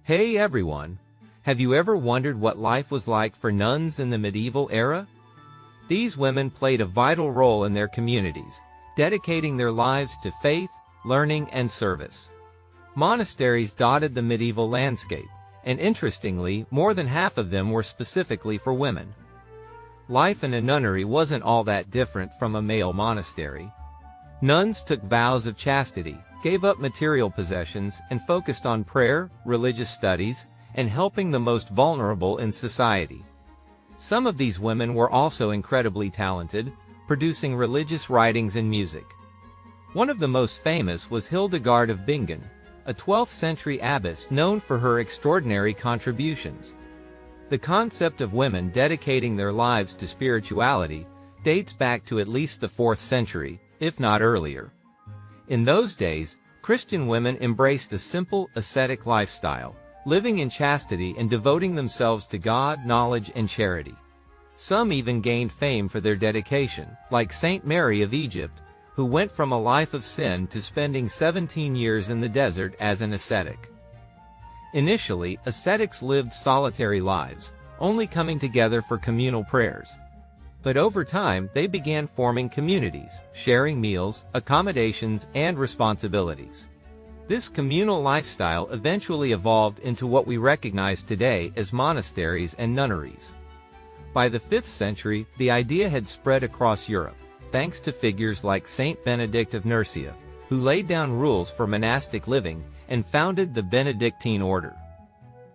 Hey everyone! Have you ever wondered what life was like for nuns in the medieval era? These women played a vital role in their communities, dedicating their lives to faith, learning, and service. Monasteries dotted the medieval landscape, and interestingly, more than half of them were specifically for women. Life in a nunnery wasn't all that different from a male monastery. Nuns took vows of chastity, gave up material possessions, and focused on prayer, religious studies, and helping the most vulnerable in society. Some of these women were also incredibly talented, producing religious writings and music. One of the most famous was Hildegard of Bingen, a 12th-century abbess known for her extraordinary contributions. The concept of women dedicating their lives to spirituality dates back to at least the 4th century, if not earlier. In those days, Christian women embraced a simple, ascetic lifestyle, living in chastity and devoting themselves to God, knowledge, and charity. Some even gained fame for their dedication, like Saint Mary of Egypt, who went from a life of sin to spending 17 years in the desert as an ascetic. Initially, ascetics lived solitary lives, only coming together for communal prayers. But over time, they began forming communities, sharing meals, accommodations, and responsibilities. This communal lifestyle eventually evolved into what we recognize today as monasteries and nunneries. By the 5th century, the idea had spread across Europe, thanks to figures like Saint Benedict of Nursia, who laid down rules for monastic living and founded the Benedictine order.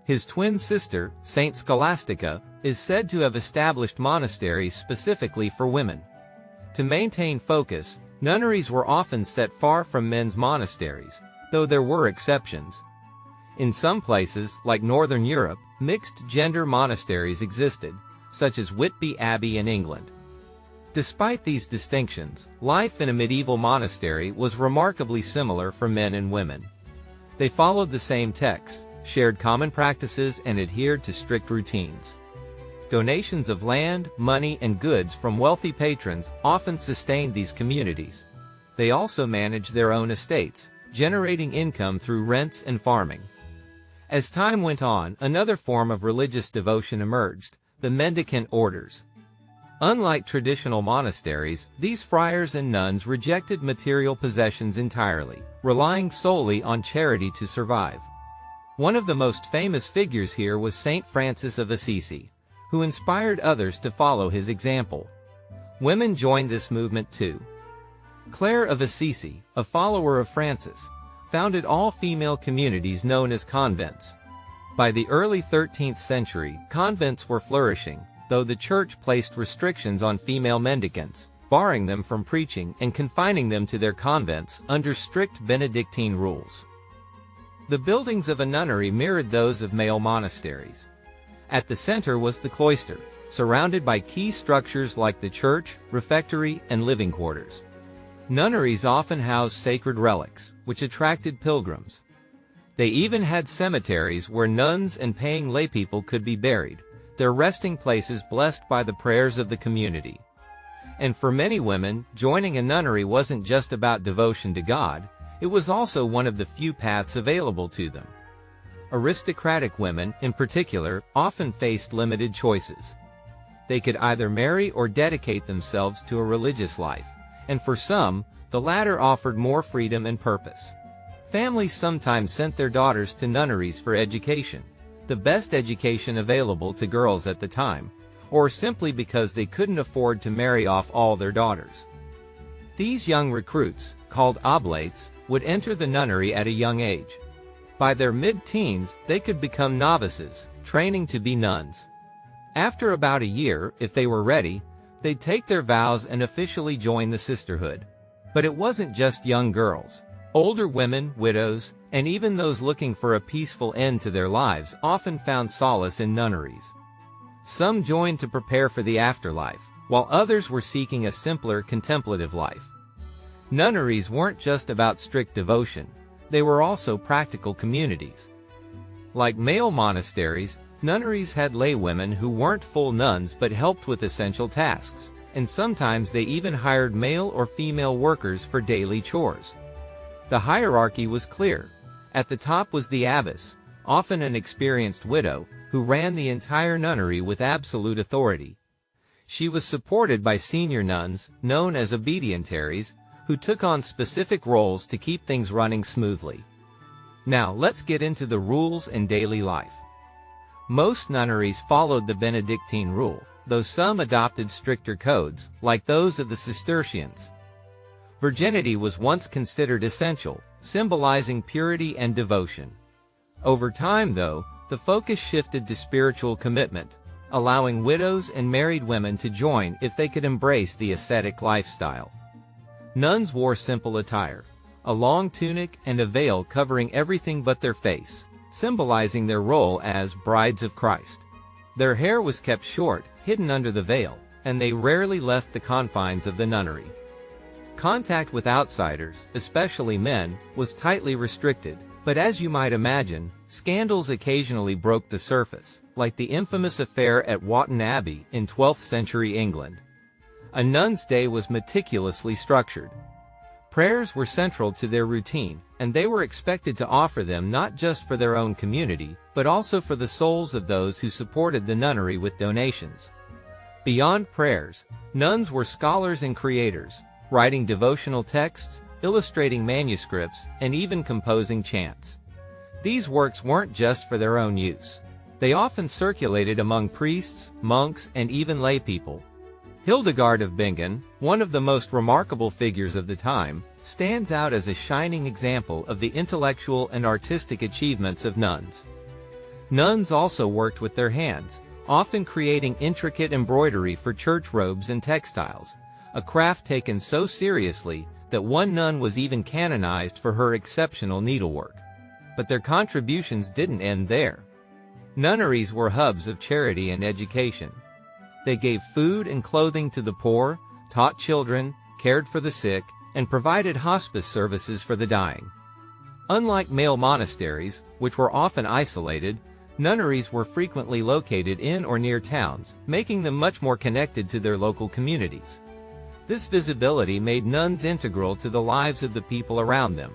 His twin sister, Saint Scholastica, is said to have established monasteries specifically for women. To maintain focus, nunneries were often set far from men's monasteries, though there were exceptions. In some places, like Northern Europe, mixed-gender monasteries existed, such as Whitby Abbey in England. Despite these distinctions, life in a medieval monastery was remarkably similar for men and women. They followed the same texts, shared common practices, and adhered to strict routines. Donations of land, money, and goods from wealthy patrons often sustained these communities. They also managed their own estates, generating income through rents and farming. As time went on, another form of religious devotion emerged, the mendicant orders. Unlike traditional monasteries, these friars and nuns rejected material possessions entirely, relying solely on charity to survive. One of the most famous figures here was Saint Francis of Assisi, who inspired others to follow his example. Women joined this movement too. Clare of Assisi, a follower of Francis, founded all-female communities known as convents. By the early 13th century, convents were flourishing, though the church placed restrictions on female mendicants, barring them from preaching and confining them to their convents under strict Benedictine rules. The buildings of a nunnery mirrored those of male monasteries. At the center was the cloister, surrounded by key structures like the church, refectory, and living quarters. Nunneries often housed sacred relics, which attracted pilgrims. They even had cemeteries where nuns and paying laypeople could be buried, their resting places blessed by the prayers of the community. And for many women, joining a nunnery wasn't just about devotion to God, it was also one of the few paths available to them. Aristocratic women, in particular, often faced limited choices. They could either marry or dedicate themselves to a religious life, and for some, the latter offered more freedom and purpose. Families sometimes sent their daughters to nunneries for education, the best education available to girls at the time, or simply because they couldn't afford to marry off all their daughters. These young recruits, called oblates, would enter the nunnery at a young age. By their mid-teens, they could become novices, training to be nuns. After about a year, if they were ready, they'd take their vows and officially join the sisterhood. But it wasn't just young girls. Older women, widows, and even those looking for a peaceful end to their lives often found solace in nunneries. Some joined to prepare for the afterlife, while others were seeking a simpler, contemplative life. Nunneries weren't just about strict devotion, they were also practical communities. Like male monasteries, nunneries had laywomen who weren't full nuns but helped with essential tasks, and sometimes they even hired male or female workers for daily chores. The hierarchy was clear. At the top was the abbess, often an experienced widow, who ran the entire nunnery with absolute authority. She was supported by senior nuns, known as obedientaries, who took on specific roles to keep things running smoothly. Now let's get into the rules in daily life. Most nunneries followed the Benedictine rule, though some adopted stricter codes, like those of the Cistercians. Virginity was once considered essential, symbolizing purity and devotion. Over time, though, the focus shifted to spiritual commitment, allowing widows and married women to join if they could embrace the ascetic lifestyle. Nuns wore simple attire, a long tunic and a veil covering everything but their face, symbolizing their role as brides of Christ. Their hair was kept short, hidden under the veil, and they rarely left the confines of the nunnery. Contact with outsiders, especially men, was tightly restricted, but as you might imagine, scandals occasionally broke the surface, like the infamous affair at Wotton Abbey in 12th century England. A nun's day was meticulously structured. Prayers were central to their routine, and they were expected to offer them not just for their own community, but also for the souls of those who supported the nunnery with donations. Beyond prayers, nuns were scholars and creators, writing devotional texts, illustrating manuscripts, and even composing chants. These works weren't just for their own use. They often circulated among priests, monks, and even laypeople. Hildegard of Bingen, one of the most remarkable figures of the time, stands out as a shining example of the intellectual and artistic achievements of nuns. Nuns also worked with their hands, often creating intricate embroidery for church robes and textiles, a craft taken so seriously that one nun was even canonized for her exceptional needlework. But their contributions didn't end there. Nunneries were hubs of charity and education. They gave food and clothing to the poor, taught children, cared for the sick, and provided hospice services for the dying. Unlike male monasteries, which were often isolated, nunneries were frequently located in or near towns, making them much more connected to their local communities. This visibility made nuns integral to the lives of the people around them.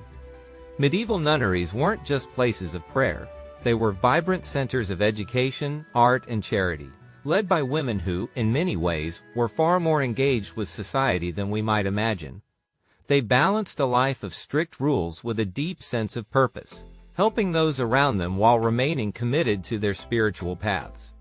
Medieval nunneries weren't just places of prayer. They were vibrant centers of education, art, and charity, led by women who, in many ways, were far more engaged with society than we might imagine. They balanced a life of strict rules with a deep sense of purpose, helping those around them while remaining committed to their spiritual paths.